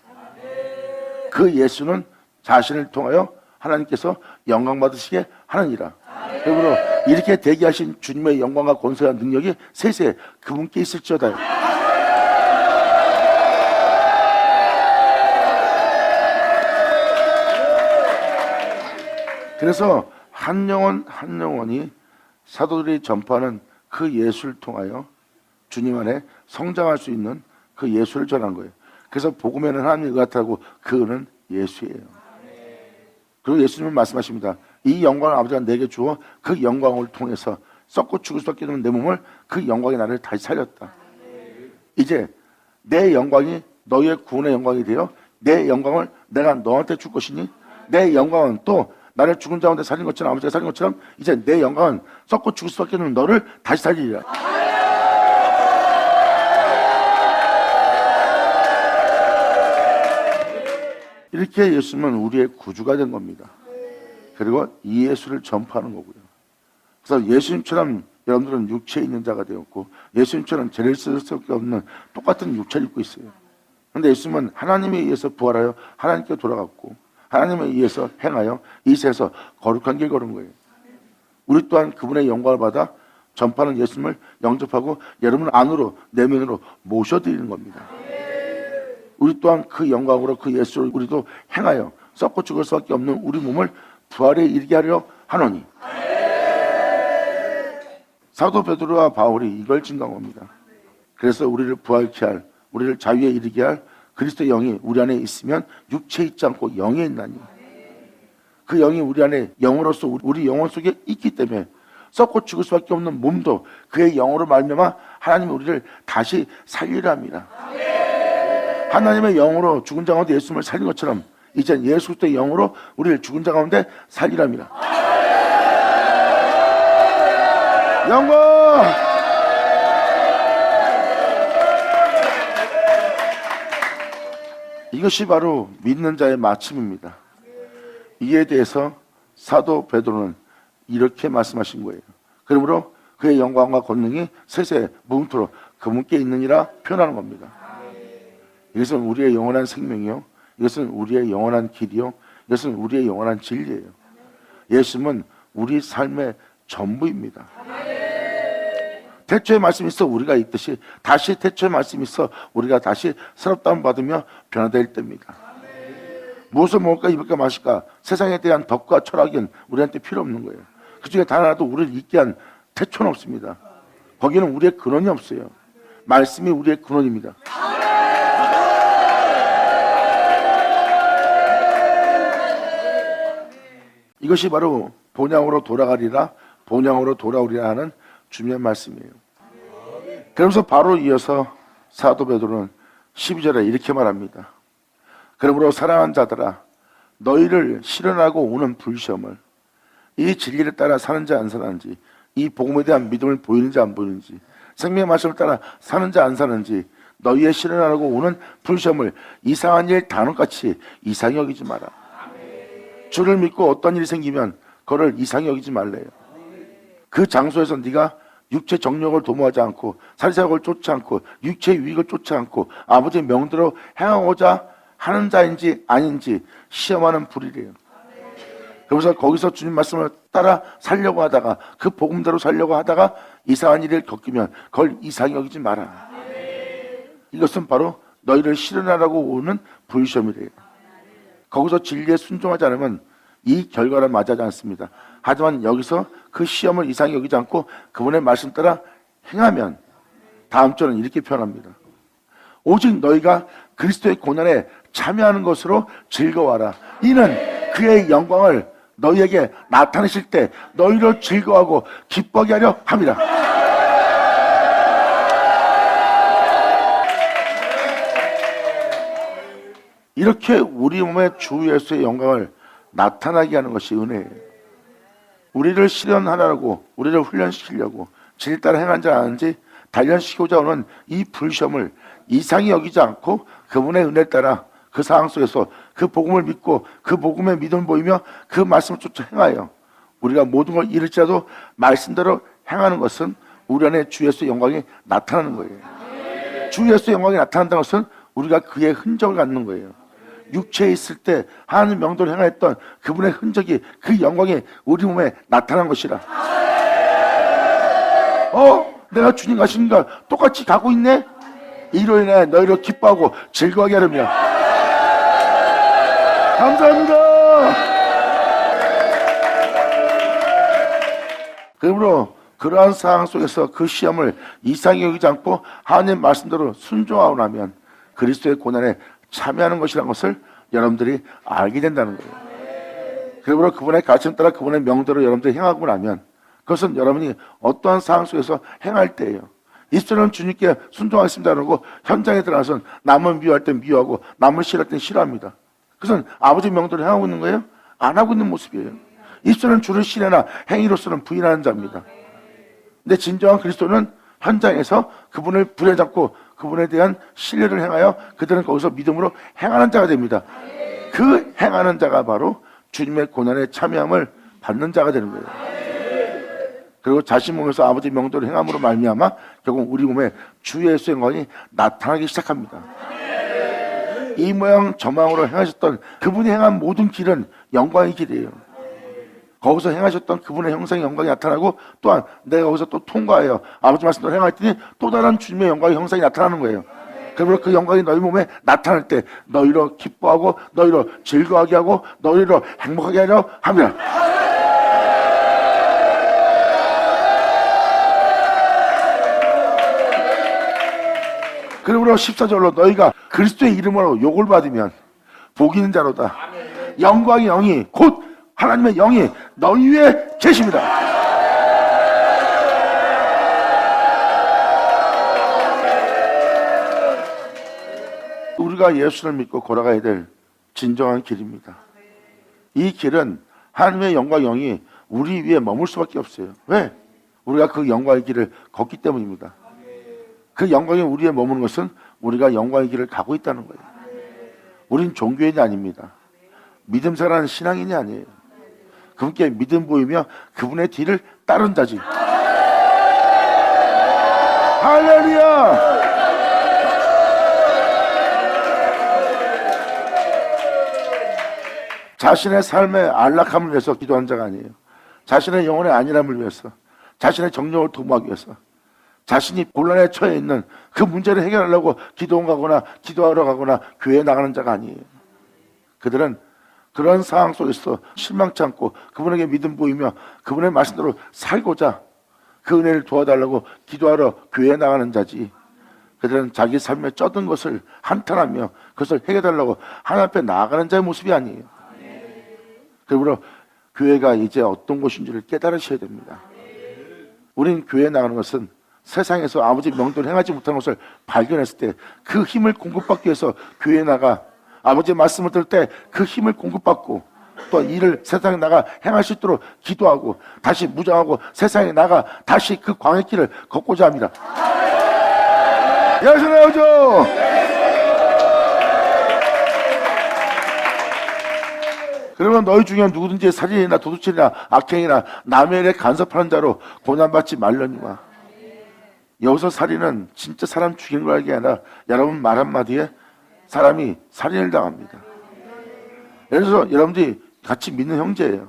그 예수는 자신을 통하여 하나님께서 영광 받으시게 하느니라. 그러므로 이렇게 대기하신 주님의 영광과 권세와 능력이 세세 그분께 있을지어다. 그래서 한 영혼 한 영혼이 사도들이 전파하는 그 예수를 통하여 주님 안에 성장할 수 있는 그 예수를 전한 거예요. 그래서 복음에는 하나님의 의같다고 그는 예수예요. 그리고 예수님은 말씀하십니다. 이 영광을 아버지가 내게 주어 그 영광을 통해서 썩고 죽을 수밖에 없는 내 몸을 그 영광이 나를 다시 살렸다. 이제 내 영광이 너의 구원의 영광이 되어 내 영광을 내가 너한테 줄 것이니 내 영광은 또 나를 죽은 자가운데 살린 것처럼 아버지가 살린 것처럼 이제 내 영광은 썩고 죽을 수밖에 없는 너를 다시 살리리라. 이렇게 예수님은 우리의 구주가 된 겁니다. 그리고 이 예수를 전파하는 거고요. 그래서 예수님처럼 여러분들은 육체에 있는 자가 되었고 예수님처럼 죄를 쓸 수밖에 없는 똑같은 육체를 입고 있어요. 그런데 예수님은 하나님에 의해서 부활하여 하나님께 돌아갔고 하나님에 의해서 행하여 이 세상에서 거룩한 길 걸은 거예요. 우리 또한 그분의 영광을 받아 전파하는 예수님을 영접하고 여러분 안으로 내면으로 모셔드리는 겁니다. 우리 또한 그 영광으로 그 예수를 우리도 행하여 썩고 죽을 수밖에 없는 우리 몸을 부활에 이르게 하려 하노니. 사도 베드로와 바울이 이걸 증거한 겁니다. 그래서 우리를 부활케 할, 우리를 자유에 이르게 할 그리스도의 영이 우리 안에 있으면 육체에 있지 않고 영에 있나니. 그 영이 우리 안에 영으로서 우리 영혼 속에 있기 때문에 썩고 죽을 수밖에 없는 몸도 그의 영으로 말미암아 하나님이 우리를 다시 살리려 합니다. 하나님의 영으로 죽은 자 가운데 예수님을 살린 것처럼 이제 예수 그리스도의 영으로 우리를 죽은 자 가운데 살리랍니다. 영광! 이것이 바로 믿는 자의 마침입니다. 이에 대해서 사도 베드로는 이렇게 말씀하신 거예요. 그러므로 그의 영광과 권능이 세세 무궁토록 그분께 있느니라 표현하는 겁니다. 이것은 우리의 영원한 생명이요, 이것은 우리의 영원한 길이요, 이것은 우리의 영원한 진리예요. 예수님은 우리 삶의 전부입니다. 태초의 말씀이 있어 우리가 있듯이 다시 태초의 말씀이 있어 우리가 다시 새롭다함 받으며 변화될 때입니다. 무엇을 먹을까 입을까 마실까 세상에 대한 덕과 철학은 우리한테 필요 없는 거예요. 그중에 단 하나도 우리를 있게 한 태초는 없습니다. 거기는 우리의 근원이 없어요. 말씀이 우리의 근원입니다. 이것이 바로 본향으로 돌아가리라, 본향으로 돌아오리라 하는 주님의 말씀이에요. 그러면서 바로 이어서 사도 베드로는 12절에 이렇게 말합니다. 그러므로 사랑하는 자들아, 너희를 실현하고 오는 불시험을 이 진리를 따라 사는지 안 사는지, 이 복음에 대한 믿음을 보이는지 안 보이는지, 생명의 말씀을 따라 사는지 안 사는지, 너희의 실현하고 오는 불시험을 이상한 일 단원같이 이상히 여기지 마라. 주를 믿고 어떤 일이 생기면 그거를 이상히 여기지 말래요. 그 장소에서 네가 육체 정력을 도모하지 않고 사리사욕을 쫓지 않고 육체의 유익을 쫓지 않고 아버지의 명대로 행하고자 하는 자인지 아닌지 시험하는 불이래요. 그러면서 거기서 주님 말씀을 따라 살려고 하다가 그 복음대로 살려고 하다가 이상한 일을 겪으면 그걸 이상히 여기지 마라. 이것은 바로 너희를 실현하라고 오는 불시험이래요. 거기서 진리에 순종하지 않으면 이 결과를 맞이하지 않습니다. 하지만 여기서 그 시험을 이상히 여기지 않고 그분의 말씀 따라 행하면, 다음 절은 이렇게 표현합니다. 오직 너희가 그리스도의 고난에 참여하는 것으로 즐거워하라. 이는 그의 영광을 너희에게 나타내실 때 너희로 즐거워하고 기뻐하게 하려 함이라. 이렇게 우리 몸에 주 예수의 영광을 나타나게 하는 것이 은혜예요. 우리를 실현하라고, 우리를 훈련시키려고 질 따라 행한 자 아는지 단련시키고자 오는 이 불시험을 이상히 여기지 않고 그분의 은혜를 따라 그 상황 속에서 그 복음을 믿고 그 복음의 믿음을 보이며 그 말씀을 쫓아 행하여 우리가 모든 걸 잃을지라도 말씀대로 행하는 것은 우리 안에 주 예수의 영광이 나타나는 거예요. 주 예수의 영광이 나타난다는 것은 우리가 그의 흔적을 갖는 거예요. 육체에 있을 때 하나님 명도를 행하였던 그분의 흔적이, 그 영광이 우리 몸에 나타난 것이라. 내가 주님 가시니까 똑같이 가고 있네. 이로 인해 너희를 기뻐하고 즐거워하게 하렵니다. 감사합니다. 그러므로 그러한 상황 속에서 그 시험을 이상히 여기지 않고 하나님 말씀대로 순종하고 나면 그리스도의 고난에 참여하는 것이라는 것을 여러분들이 알게 된다는 거예요. 그러므로 그분의 가르침 따라 그분의 명대로 여러분들이 행하고 나면 그것은 여러분이 어떠한 상황 속에서 행할 때예요. 이스라엘은 주님께 순종하겠습니다 그러고 현장에 들어가서 남을 미워할 땐 미워하고 남을 싫어할 땐 싫어합니다. 그것은 아버지 명대로 행하고 있는 거예요? 안 하고 있는 모습이에요. 이스라엘은 주를 신뢰나 행위로서는 부인하는 자입니다. 근데 진정한 그리스도는 현장에서 그분을 부여잡고 그분에 대한 신뢰를 행하여 그들은 거기서 믿음으로 행하는 자가 됩니다. 그 행하는 자가 바로 주님의 고난에 참여함을 받는 자가 되는 거예요. 그리고 자신 몸에서 아버지 명도를 행함으로 말미암아 결국 우리 몸에 주 예수의 영광이 나타나기 시작합니다. 이 모양 저 모양으로 행하셨던 그분이 행한 모든 길은 영광의 길이에요. 거기서 행하셨던 그분의 형상의 영광이 나타나고 또한 내가 거기서 또 통과하여 아버지 말씀대로 행하였더니 또 다른 주님의 영광의 형상이 나타나는 거예요. 그러므로 그 영광이 너희 몸에 나타날 때 너희로 기뻐하고 너희로 즐거워하게 하고 너희로 행복하게 하려 합니다. 그러므로 14절로 너희가 그리스도의 이름으로 욕을 받으면 복이 있는 자로다. 영광의 영이 곧 하나님의 영이 너희 위에 계십니다. 우리가 예수를 믿고 걸어가야 될 진정한 길입니다. 이 길은 하나님의 영광의 영이 우리 위에 머물 수밖에 없어요. 왜? 우리가 그 영광의 길을 걷기 때문입니다. 그 영광이 우리 위에 머무는 것은 우리가 영광의 길을 가고 있다는 거예요. 우린 종교인이 아닙니다. 믿음사라는 신앙인이 아니에요. 그분께 믿음 보이며 그분의 뒤를 따른 자지. 할렐루야! 자신의 삶의 안락함을 위해서 기도한 자가 아니에요. 자신의 영혼의 안일함을 위해서, 자신의 정력을 도모하기 위해서, 자신이 곤란에 처해 있는 그 문제를 해결하려고 기도하거나 기도하러 가거나 교회에 나가는 자가 아니에요. 그들은 그런 상황 속에서 실망치 않고 그분에게 믿음 보이며 그분의 말씀대로 살고자 그 은혜를 도와달라고 기도하러 교회에 나가는 자지. 그들은 자기 삶에 쩌든 것을 한탄하며 그것을 해결하려고 하나님 앞에 나아가는 자의 모습이 아니에요. 그러므로 교회가 이제 어떤 곳인지를 깨달으셔야 됩니다. 우린 교회에 나가는 것은 세상에서 아버지 명도를 행하지 못하는 것을 발견했을 때 그 힘을 공급받기 위해서 교회에 나가 아버지의 말씀을 들을 때 그 힘을 공급받고 또 일을 세상에 나가 행할 수 있도록 기도하고 다시 무장하고 세상에 나가 다시 그 광의 길을 걷고자 합니다. 예수 나오죠. 그러면 너희 중에 누구든지 살인이나 도둑질이나 악행이나 남의 일에 간섭하는 자로 고난받지 말려니와. 여기서 살인은 진짜 사람 죽이는 걸 알게 아니라 여러분 말 한마디에 사람이 살인을 당합니다. 예를 들어서 여러분들이 같이 믿는 형제예요.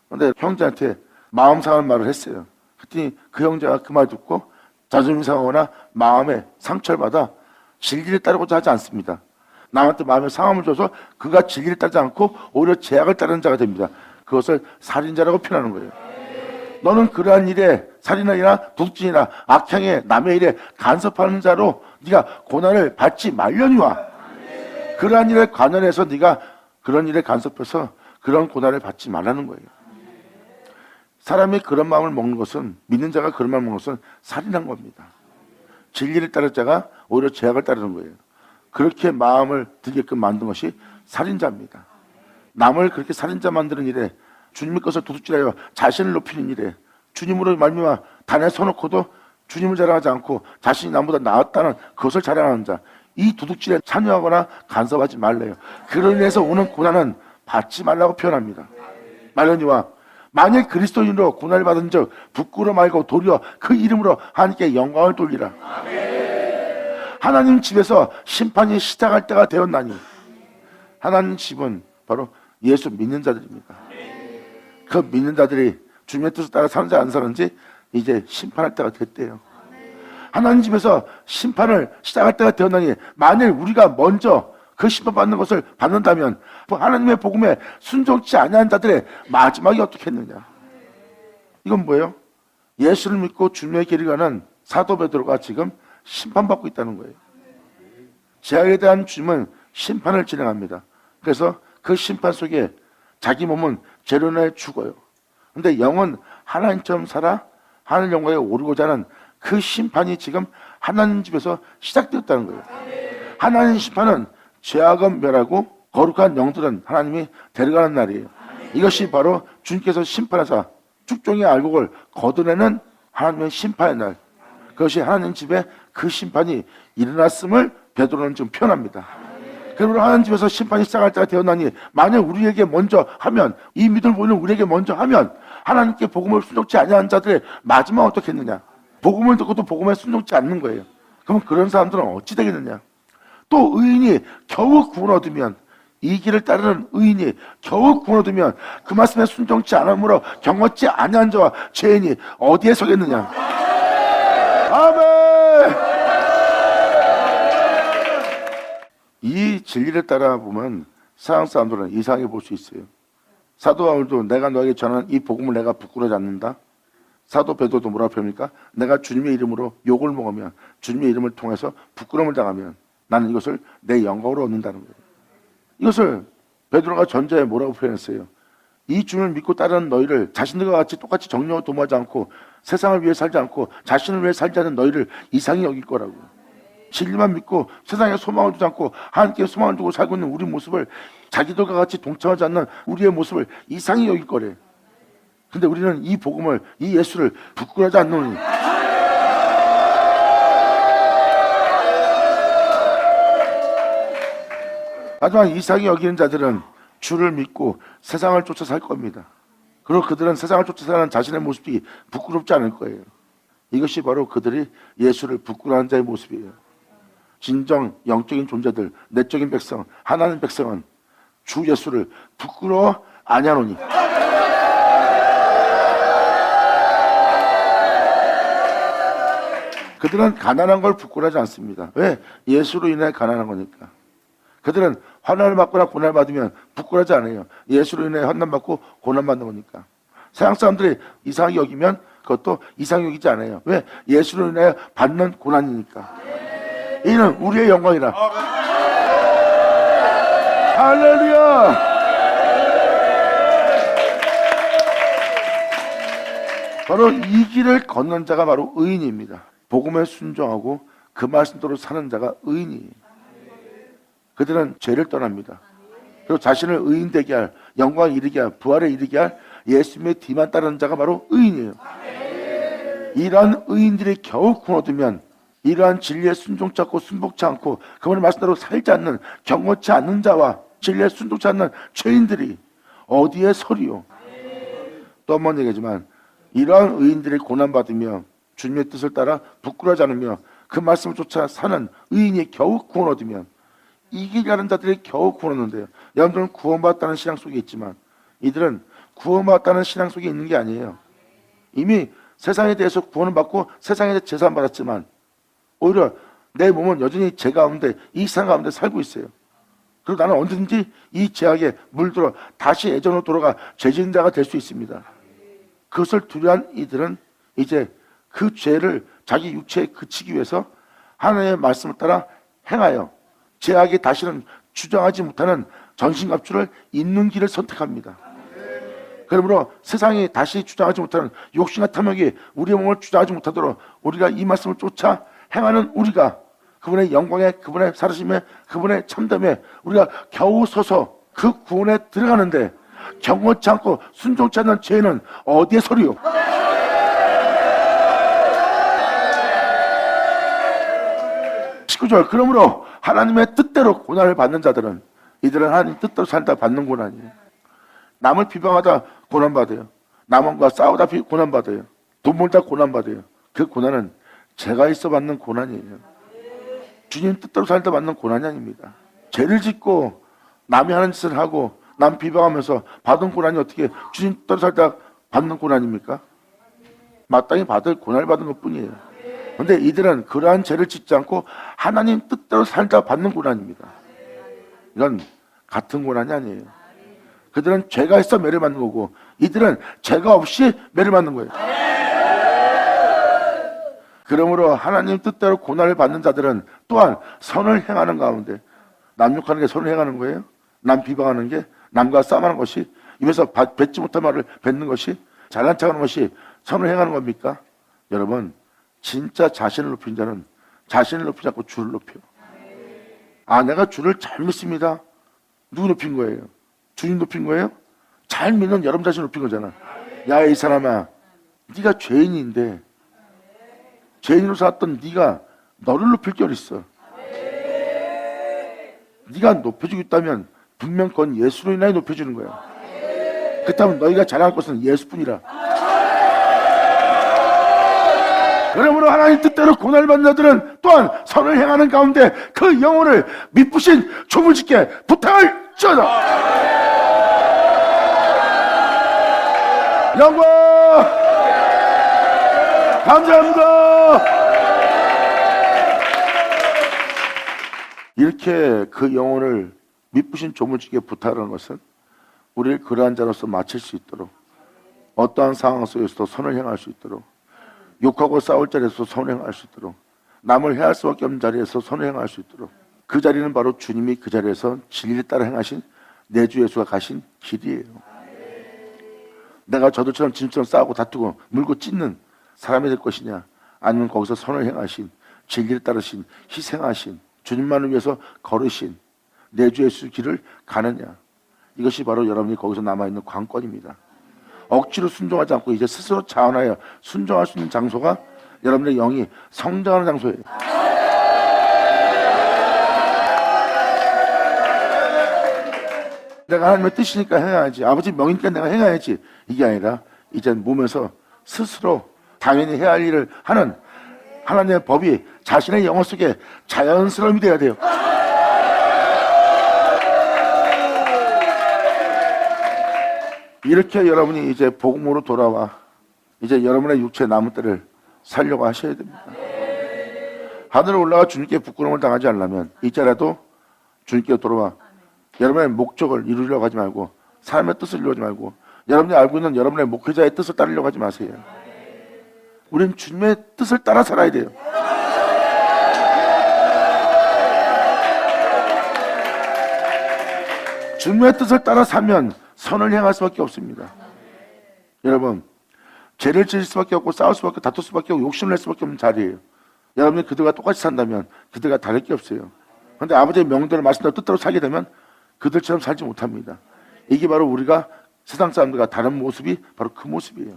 그런데 형제한테 마음 상하는 말을 했어요. 그랬더니 그 형제가 그 말 듣고 자존심 상하거나 마음에 상처를 받아 진리를 따르고자 하지 않습니다. 남한테 마음에 상함을 줘서 그가 진리를 따르지 않고 오히려 제약을 따르는 자가 됩니다. 그것을 살인자라고 표현하는 거예요. 너는 그러한 일에 살인이나 도둑질이나 악행에 남의 일에 간섭하는 자로 네가 고난을 받지 말려니와. 그러한 일에 관련해서 네가 그런 일에 간섭해서 그런 고난을 받지 말라는 거예요. 사람이 그런 마음을 먹는 것은, 믿는 자가 그런 마음을 먹는 것은 살인한 겁니다. 진리를 따를 자가 오히려 죄악을 따르는 거예요. 그렇게 마음을 들게끔 만든 것이 살인자입니다. 남을 그렇게 살인자 만드는 일에, 주님의 것을 도둑질하여 자신을 높이는 일에, 주님으로 말미암아 단에 서놓고도 주님을 자랑하지 않고 자신이 남보다 나았다는 그것을 자랑하는 자, 이 도둑질에 참여하거나 간섭하지 말래요. 그로 인해서 오는 고난은 받지 말라고 표현합니다. 말하니와 만일 그리스도인으로 고난을 받은 적 부끄러워 말고 도리어 그 이름으로 하나님께 영광을 돌리라. 하나님 집에서 심판이 시작할 때가 되었나니, 하나님 집은 바로 예수 믿는 자들입니다. 그 믿는 자들이 주님의 뜻을 따라 사는지 안 사는지 이제 심판할 때가 됐대요. 하나님 집에서 심판을 시작할 때가 되었나니, 만일 우리가 먼저 그 심판받는 것을 받는다면 하나님의 복음에 순종치 아니한 자들의 마지막이 어떻겠느냐. 이건 뭐예요? 예수를 믿고 주님의 길을 가는 사도 베드로가 지금 심판받고 있다는 거예요. 죄악에 대한 주님은 심판을 진행합니다. 그래서 그 심판 속에 자기 몸은 죄로 인해 죽어요. 근데 영은 하나님처럼 살아 하늘 영광에 오르고자 하는 그 심판이 지금 하나님 집에서 시작되었다는 거예요. 하나님 심판은 죄악은 멸하고 거룩한 영들은 하나님이 데려가는 날이에요. 이것이 바로 주님께서 심판하사 축종의 알곡을 걷어내는 하나님의 심판의 날. 그것이 하나님 집에 그 심판이 일어났음을 베드로는 지금 표현합니다. 그러므로 하나님 집에서 심판이 시작할 때가 되었나니, 만약 우리에게 먼저 하면, 이 믿음을 보이는 우리에게 먼저 하면 하나님께 복음을 순종치 아니하는 자들의 마지막은 어떻겠느냐. 복음을 듣고도 복음에 순종치 않는 거예요. 그럼 그런 사람들은 어찌 되겠느냐. 또 의인이 겨우 구원 얻으면, 이 길을 따르는 의인이 겨우 구원 얻으면 그 말씀에 순종치 않으므로 경건치 아니한 자와 죄인이 어디에 서겠느냐. 아멘. 이 진리를 따라 보면 세상 사람들은 이상하게 볼 수 있어요. 사도 바울도 내가 너에게 전하는 이 복음을 내가 부끄러워하지 않는다. 사도 베드로도 뭐라고 표현합니까? 내가 주님의 이름으로 욕을 먹으면, 주님의 이름을 통해서 부끄러움을 당하면 나는 이것을 내 영광으로 얻는다는 거예요. 이것을 베드로가 전자에 뭐라고 표현했어요? 이 주님을 믿고 따르는 너희를 자신들과 같이 똑같이 정령을 도모하지 않고 세상을 위해 살지 않고 자신을 위해 살지 않는 너희를 이상히 여길 거라고. 진리만 믿고 세상에 소망을 두지 않고 하나님께 소망을 두고 살고 있는 우리 모습을, 자기들과 같이 동참하지 않는 우리의 모습을 이상히 여길 거래. 근데 우리는 이 복음을, 이 예수를 부끄러워하지 않노니. 하지만 이상히 여기는 자들은 주를 믿고 세상을 쫓아 살 겁니다. 그리고 그들은 세상을 쫓아 사는 자신의 모습이 부끄럽지 않을 거예요. 이것이 바로 그들이 예수를 부끄러워하는 자의 모습이에요. 진정 영적인 존재들, 내적인 백성, 하나님 백성은 주 예수를 부끄러워 아니하노니. 그들은 가난한 걸 부끄러워하지 않습니다. 왜? 예수로 인해 가난한 거니까. 그들은 환난을 받거나 고난을 받으면 부끄러워하지 않아요. 예수로 인해 환난 받고 고난 받는 거니까. 세상 사람들이 이상하게 여기면 그것도 이상하게 여기지 않아요. 왜? 예수로 인해 받는 고난이니까. 이는 우리의 영광이라. 할렐루야. 바로 이 길을 걷는 자가 바로 의인입니다. 복음에 순종하고 그 말씀대로 사는 자가 의인이에요. 그들은 죄를 떠납니다. 그리고 자신을 의인 되게 할, 영광에 이르게 할, 부활에 이르게 할 예수님의 뒤만 따르는 자가 바로 의인이에요. 이러한 의인들이 겨우 구원 얻으면, 이러한 진리에 순종치 않고 순복치 않고 그분의 말씀대로 살지 않는, 경건치 않는 자와 진리에 순종치 않는 죄인들이 어디에 서리요. 또 한 번 얘기하지만, 이러한 의인들이 고난받으며 주님의 뜻을 따라 부끄러워하지 않으며 그 말씀을 쫓아 사는 의인이 겨우 구원 얻으면, 이 길 가는 자들이 겨우 구원 얻는데요. 여러분들은 구원받았다는 신앙 속에 있지만 이들은 구원받았다는 신앙 속에 있는 게 아니에요. 이미 세상에 대해서 구원을 받고 세상에 대해서 제사를 받았지만 오히려 내 몸은 여전히 죄 가운데, 이 세상 가운데 살고 있어요. 그리고 나는 언제든지 이 죄악에 물들어 다시 예전으로 돌아가 죄 지은 자가 될 수 있습니다. 그것을 두려워한 이들은 이제 그 죄를 자기 육체에 그치기 위해서 하나님의 말씀을 따라 행하여 죄악에 다시는 주장하지 못하는 전신갑주를 입는 길을 선택합니다. 그러므로 세상이 다시 주장하지 못하는 욕심과 탐욕이 우리의 몸을 주장하지 못하도록 우리가 이 말씀을 쫓아 행하는 우리가 그분의 영광에, 그분의 살아심에, 그분의 참됨에 우리가 겨우 서서 그 구원에 들어가는데 경건치 않고 순종치 않는 죄는 어디에 서리요? 19절. 그러므로 하나님의 뜻대로 고난을 받는 자들은 이들은 하나님 뜻대로 살다 받는 고난이에요. 남을 비방하다 고난받아요. 남과 싸우다 고난받아요. 돈 벌다 고난받아요. 그 고난은 죄가 있어 받는 고난이에요. 주님 뜻대로 살다 받는 고난이 아닙니다. 죄를 짓고 남이 하는 짓을 하고 남 비방하면서 받은 고난이 어떻게 주님 뜻대로 살다 받는 고난입니까? 마땅히 받을 고난을 받은 것뿐이에요. 그런데 이들은 그러한 죄를 짓지 않고 하나님 뜻대로 살다 받는 고난입니다. 이건 같은 고난이 아니에요. 그들은 죄가 있어 매를 맞는 거고 이들은 죄가 없이 매를 맞는 거예요. 그러므로 하나님 뜻대로 고난을 받는 자들은 또한 선을 행하는 가운데, 남 욕하는 게 선을 행하는 거예요? 남 비방하는 게, 남과 싸움하는 것이, 입에서 뱉지 못한 말을 뱉는 것이, 잘난 척하는 것이 선을 행하는 겁니까? 여러분, 진짜 자신을 높인 자는 자신을 높이지 않고 주를 높여. 아, 내가 주를 잘 믿습니다. 누구 높인 거예요? 주님 높인 거예요? 잘 믿는 여러분 자신 높인 거잖아. 야, 이 사람아, 네가 죄인인데 죄인으로 살았던 네가 너를 높일 게 어딨어. 네가 높여주고 있다면 분명 그건 예수로 인하여 높여주는 거야. 그렇다면 너희가 자랑할 것은 예수뿐이라. 그러므로 하나님 뜻대로 고난을 받는 자들은 또한 선을 행하는 가운데 그 영혼을 미쁘신 조물짓게 부탁을 지어다. 영광 감사합니다. 이렇게 그 영혼을 미쁘신 조물주께 부탁하는 것은 우리를 그러한 자로서 마칠 수 있도록, 어떠한 상황 속에서도 선을 행할 수 있도록, 욕하고 싸울 자리에서 선을 행할 수 있도록, 남을 해할 수밖에 없는 자리에서 선을 행할 수 있도록, 그 자리는 바로 주님이 그 자리에서 진리를 따라 행하신 내 주 예수가 가신 길이에요. 내가 저들처럼 진처럼 싸우고 다투고 물고 찢는 사람이 될 것이냐, 아니면 거기서 선을 행하신, 진리를 따르신, 희생하신, 주님만을 위해서 걸으신 내 주 예수 길을 가느냐. 이것이 바로 여러분이 거기서 남아있는 관건입니다. 억지로 순종하지 않고 이제 스스로 자원하여 순종할 수 있는 장소가 여러분의 영이 성장하는 장소예요. 내가 하나님의 뜻이니까 행해야지, 아버지 명이니까 내가 행해야지, 이게 아니라 이제 몸에서 스스로 당연히 해야 할 일을 하는 하나님의 법이 자신의 영혼 속에 자연스러움이 돼야 돼요. 이렇게 여러분이 이제 복음으로 돌아와 이제 여러분의 육체 남은 때를 살려고 하셔야 됩니다. 하늘에 올라가 주님께 부끄러움을 당하지 않으려면 이제라도 주님께 돌아와 여러분의 목적을 이루려고 하지 말고, 삶의 뜻을 이루려고 하지 말고, 여러분이 알고 있는 여러분의 목회자의 뜻을 따르려고 하지 마세요. 우린 주님의 뜻을 따라 살아야 돼요. 주님의 뜻을 따라 살면 선을 행할 수밖에 없습니다. 여러분, 죄를 지을 수밖에 없고 싸울 수밖에 없고 다툴 수밖에 없고 욕심을 낼 수밖에 없는 자리예요. 여러분이 그들과 똑같이 산다면 그들과 다를 게 없어요. 그런데 아버지의 명령을 말씀대로 뜻대로 살게 되면 그들처럼 살지 못합니다. 이게 바로 우리가 세상 사람들과 다른 모습이 바로 그 모습이에요.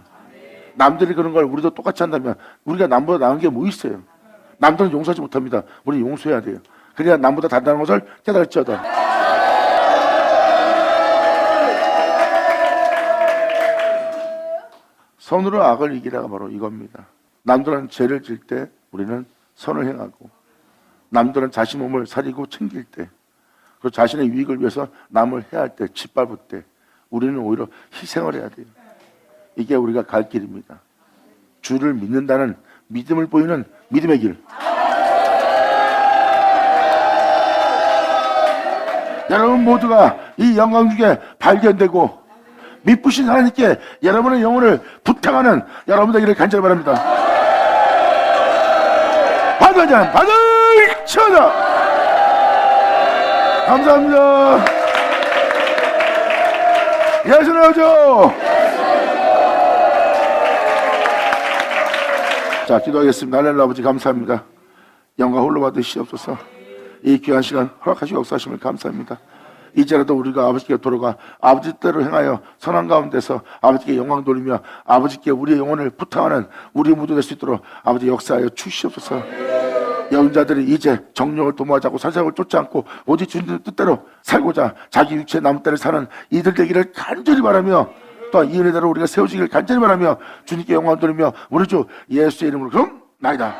남들이 그런 걸 우리도 똑같이 한다면 우리가 남보다 나은 게 뭐 있어요? 남들은 용서하지 못합니다. 우리 용서해야 돼요. 그래야 남보다 다르다는 것을 깨달을지어다. 선으로 악을 이기라가 바로 이겁니다. 남들은 죄를 질 때 우리는 선을 행하고, 남들은 자신 몸을 사리고 챙길 때, 그리고 자신의 유익을 위해서 남을 해할 때, 짓밟을 때 우리는 오히려 희생을 해야 돼요. 이게 우리가 갈 길입니다. 주를 믿는다는 믿음을 보이는 믿음의 길. 여러분 모두가 이 영광 중에 발견되고 미쁘신 하나님께 여러분의 영혼을 부탁하는 여러분 되기를 간절히 바랍니다. 받으자 받을 쳐다. 감사합니다. 예수를 하죠. 자, 기도하겠습니다. 하나님 아버지 감사합니다. 영광 홀로 받으시옵소서. 이 귀한 시간 허락하시고 역사하심을 감사합니다. 이제라도 우리가 아버지께 돌아가 아버지 뜻대로 행하여 선한 가운데서 아버지께 영광 돌리며 아버지께 우리의 영혼을 부탁하는 우리 모두 될 수 있도록 아버지 역사하여 주시옵소서. 여인자들이 이제 정욕을 도모하지 않고 사색을 쫓지 않고 오직 주님의 뜻대로 살고자 자기 육체의 남은 때를 사는 이들 되기를 간절히 바라며 또한 이 은혜대로 우리가 세워지기를 간절히 바라며 주님께 영광을 돌리며 우리 주 예수의 이름으로 그럼 나이다.